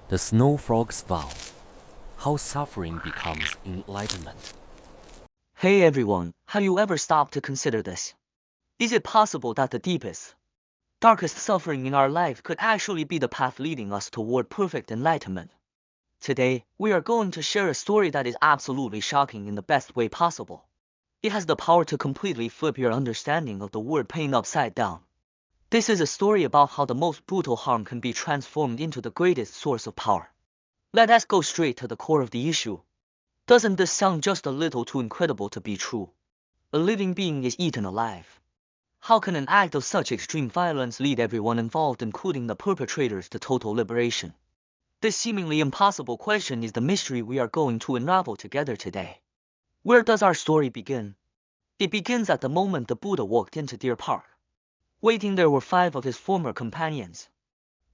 The Snow Frog's Vow: How Suffering Becomes Enlightenment. Hey everyone, have you ever stopped to consider this? Is it possible that the deepest, darkest suffering in our life could actually be the path leading us toward perfect enlightenment? Today, we are going to share a story that is absolutely shocking in the best way possible. It has the power to completely flip your understanding of the word pain upside down. This is a story about how the most brutal harm can be transformed into the greatest source of power. Let us go straight to the core of the issue. Doesn't this sound just a little too incredible to be true? A living being is eaten alive. How can an act of such extreme violence lead everyone involved, including the perpetrators, to total liberation? This seemingly impossible question is the mystery we are going to unravel together today. Where does our story begin? It begins at the moment the Buddha walked into Deer Park. Waiting there were 5 of his former companions,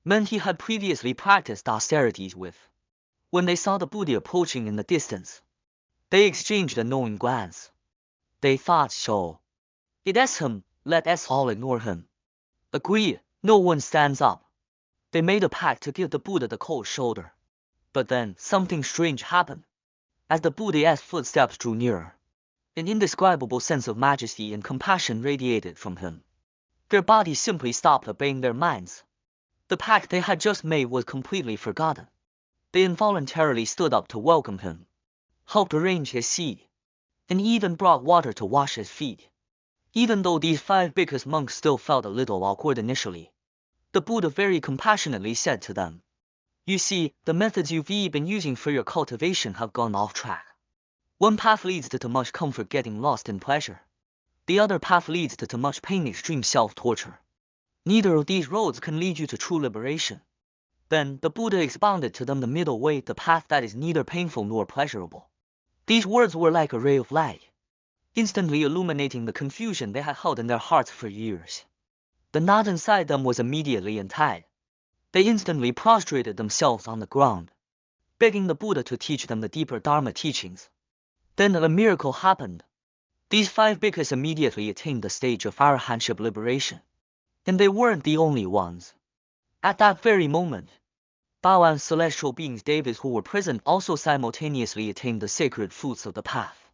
men he had previously practiced austerities with. When they saw the Buddha approaching in the distance, they exchanged a knowing glance. They thought, so it's him, let us all ignore him. Agreed, no one stands up. They made a pact to give the Buddha the cold shoulder. But then, something strange happened. As the Buddha's footsteps drew nearer, an indescribable sense of majesty and compassion radiated from him. Their bodies simply stopped obeying their minds. The pact they had just made was completely forgotten. They involuntarily stood up to welcome him, helped arrange his seat, and even brought water to wash his feet. Even though these 5 Bhikkhus monks still felt a little awkward initially, the Buddha very compassionately said to them, "You see, the methods you've been using for your cultivation have gone off track. One path leads to too much comfort, getting lost in pleasure. The other path leads to too much pain, extreme self-torture. Neither of these roads can lead you to true liberation." Then the Buddha expounded to them the middle way, the path that is neither painful nor pleasurable. These words were like a ray of light, instantly illuminating the confusion they had held in their hearts for years. The knot inside them was immediately untied. They instantly prostrated themselves on the ground, begging the Buddha to teach them the deeper Dharma teachings. Then a miracle happened. These 5 Bhikkhus immediately attained the stage of arahantship liberation. And they weren't the only ones. At that very moment, Bao and celestial beings David, who were present, also simultaneously attained the sacred fruits of the path.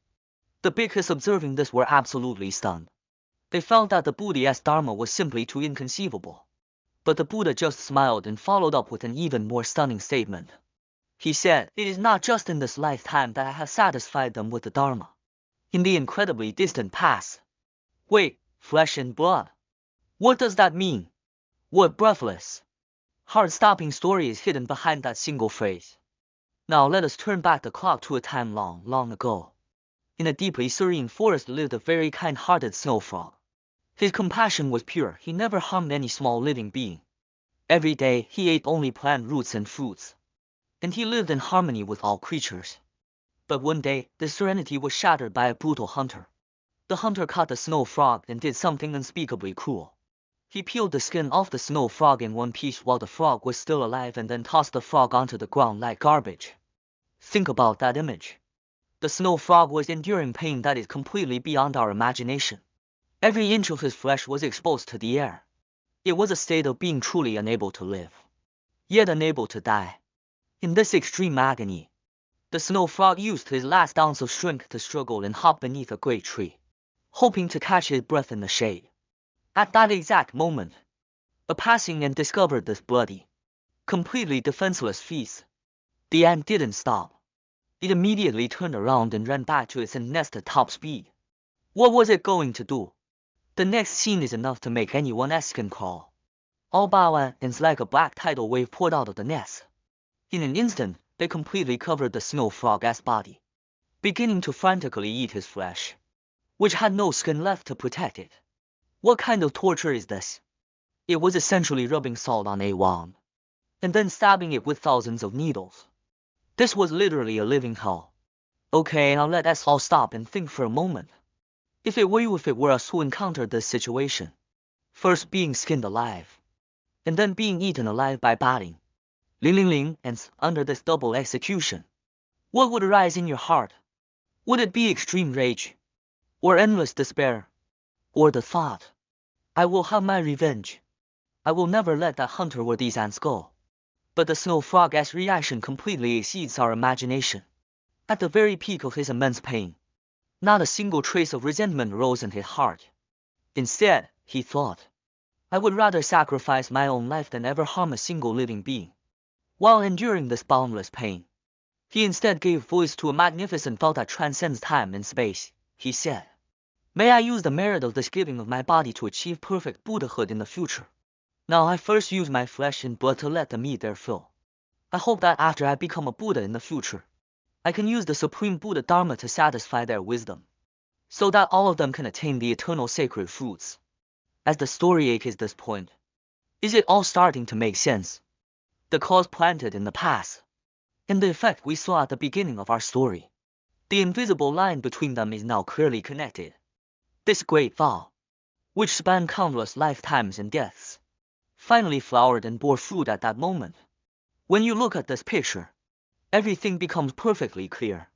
The Bhikkhus observing this were absolutely stunned. They felt that the Buddha's Dharma was simply too inconceivable. But the Buddha just smiled and followed up with an even more stunning statement. He said, "It is not just in this lifetime that I have satisfied them with the Dharma. In the incredibly distant past." Wait, flesh and blood? What does that mean? What breathless, heart-stopping story is hidden behind that single phrase? Now let us turn back the clock to a time long, long ago. In a deeply serene forest lived a very kind-hearted snow frog. His compassion was pure. He never harmed any small living being. Every day he ate only plant roots and fruits, and he lived in harmony with all creatures. But one day, this serenity was shattered by a brutal hunter. The hunter caught the snow frog and did something unspeakably cruel. He peeled the skin off the snow frog in one piece while the frog was still alive and then tossed the frog onto the ground like garbage. Think about that image. The snow frog was enduring pain that is completely beyond our imagination. Every inch of his flesh was exposed to the air. It was a state of being truly unable to live, yet unable to die. In this extreme agony, the snow frog used his last ounce of strength to struggle and hop beneath a great tree, hoping to catch his breath in the shade. At that exact moment, a passing ant discovered this bloody, completely defenseless feast. The ant didn't stop. It immediately turned around and ran back to its nest at top speed. What was it going to do? The next scene is enough to make anyone's skin crawl. All Bao ants, like a black tidal wave, poured out of the nest. In an instant, they completely covered the snow frog's body, beginning to frantically eat his flesh, which had no skin left to protect it. What kind of torture is this? It was essentially rubbing salt on a wound, and then stabbing it with thousands of needles. This was literally a living hell. Okay, now let us all stop and think for a moment. If it were us who encountered this situation, first being skinned alive, and then being eaten alive by batting, ling ants under this double execution, what would arise in your heart? Would it be extreme rage, or endless despair, or the thought, "I will have my revenge. I will never let that hunter or these ants go"? But the snow frog's reaction completely exceeds our imagination. At the very peak of his immense pain, not a single trace of resentment rose in his heart. Instead, he thought, I would rather sacrifice my own life than ever harm a single living being. While enduring this boundless pain, he instead gave voice to a magnificent thought that transcends time and space. He said, May I use the merit of this giving of my body to achieve perfect Buddhahood in the future. Now I first use my flesh and blood to let them eat their fill. I hope that after I become a Buddha in the future, I can use the Supreme Buddha Dharma to satisfy their wisdom, so that all of them can attain the eternal sacred fruits. As the story aches this point, is it all starting to make sense? The cause planted in the past, and the effect we saw at the beginning of our story. The invisible line between them is now clearly connected. This great vow, which spanned countless lifetimes and deaths, finally flowered and bore fruit at that moment. When you look at this picture, everything becomes perfectly clear.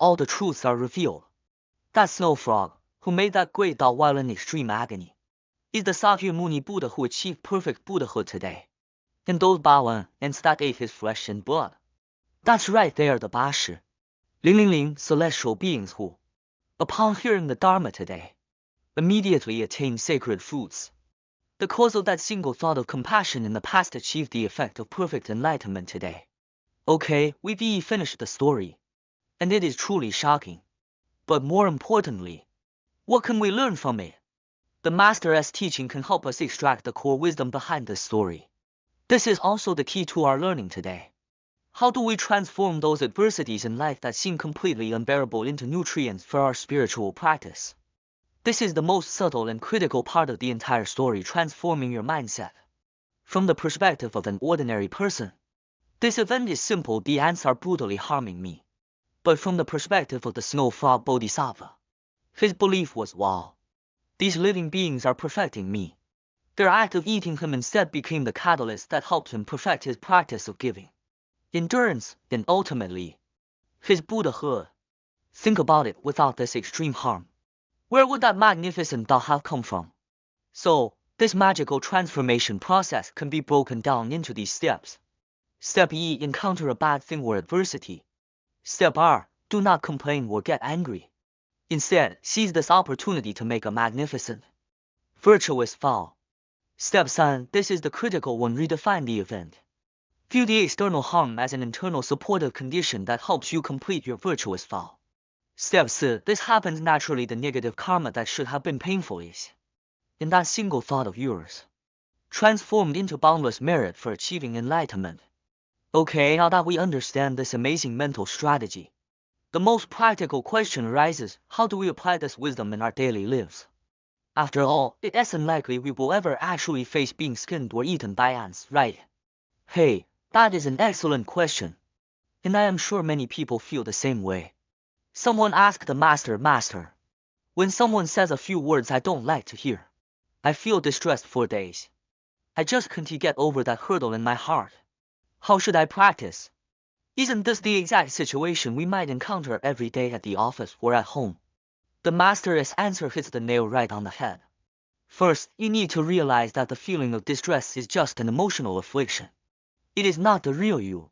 All the truths are revealed. That snow frog, who made that great vow while in extreme agony, is the Sakyamuni Buddha who achieved perfect Buddhahood today. And those Bawan ants that ate his flesh and blood, that's right, they are the Bashi, celestial beings who, upon hearing the Dharma today, immediately attained sacred fruits. The cause of that single thought of compassion in the past achieved the effect of perfect enlightenment today. Okay, we've finished the story, and it is truly shocking. But more importantly, what can we learn from it? The Master's teaching can help us extract the core wisdom behind this story. This is also the key to our learning today. How do we transform those adversities in life that seem completely unbearable into nutrients for our spiritual practice? This is the most subtle and critical part of the entire story, transforming your mindset. From the perspective of an ordinary person, this event is simple, the ants are brutally harming me. But from the perspective of the snow frog Bodhisattva, his belief was, wow, these living beings are perfecting me. Their act of eating him instead became the catalyst that helped him perfect his practice of giving, endurance, and ultimately, his Buddhahood. Think about it, without this extreme harm, where would that magnificent thought have come from? So, this magical transformation process can be broken down into these steps. Step E, encounter a bad thing or adversity. Step R, do not complain or get angry. Instead, seize this opportunity to make a magnificent, virtuous vow. Step 3, this is the critical one, redefine the event. View the external harm as an internal supportive condition that helps you complete your virtuous vow. Step 4, this happens naturally, the negative karma that should have been painful is, in that single thought of yours, transformed into boundless merit for achieving enlightenment. Okay, now that we understand this amazing mental strategy, the most practical question arises, how do we apply this wisdom in our daily lives? After all, it isn't likely we will ever actually face being skinned or eaten by ants, right? Hey, that is an excellent question. And I am sure many people feel the same way. Someone asked the Master, when someone says a few words I don't like to hear, I feel distressed for days. I just can't get over that hurdle in my heart. How should I practice? Isn't this the exact situation we might encounter every day at the office or at home? The Master's answer hits the nail right on the head. First, you need to realize that the feeling of distress is just an emotional affliction. It is not the real you.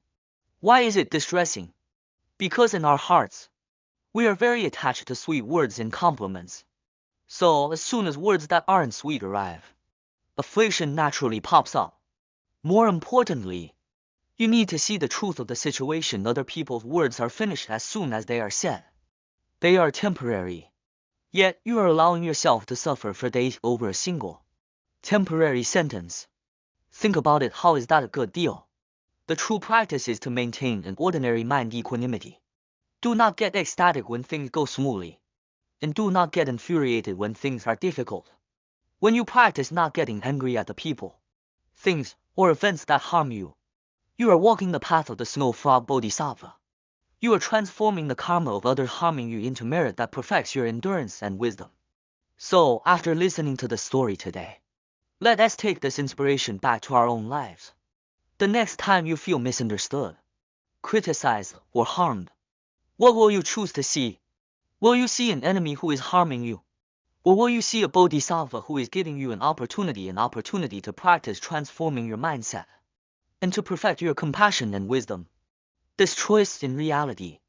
Why is it distressing? Because in our hearts, we are very attached to sweet words and compliments. So, as soon as words that aren't sweet arrive, affliction naturally pops up. More importantly, you need to see the truth of the situation. Other people's words are finished as soon as they are said. They are temporary. Yet you are allowing yourself to suffer for days over a single, temporary sentence. Think about it, how is that a good deal? The true practice is to maintain an ordinary mind equanimity. Do not get ecstatic when things go smoothly, and do not get infuriated when things are difficult. When you practice not getting angry at the people, things, or events that harm you, you are walking the path of the snow frog Bodhisattva. You are transforming the karma of others harming you into merit that perfects your endurance and wisdom. So, after listening to the story today, let us take this inspiration back to our own lives. The next time you feel misunderstood, criticized, or harmed, what will you choose to see? Will you see an enemy who is harming you? Or will you see a Bodhisattva who is giving you an opportunity to practice transforming your mindset? and to perfect your compassion and wisdom. This choice, in reality,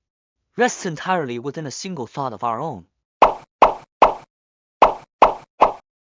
rests entirely within a single thought of our own.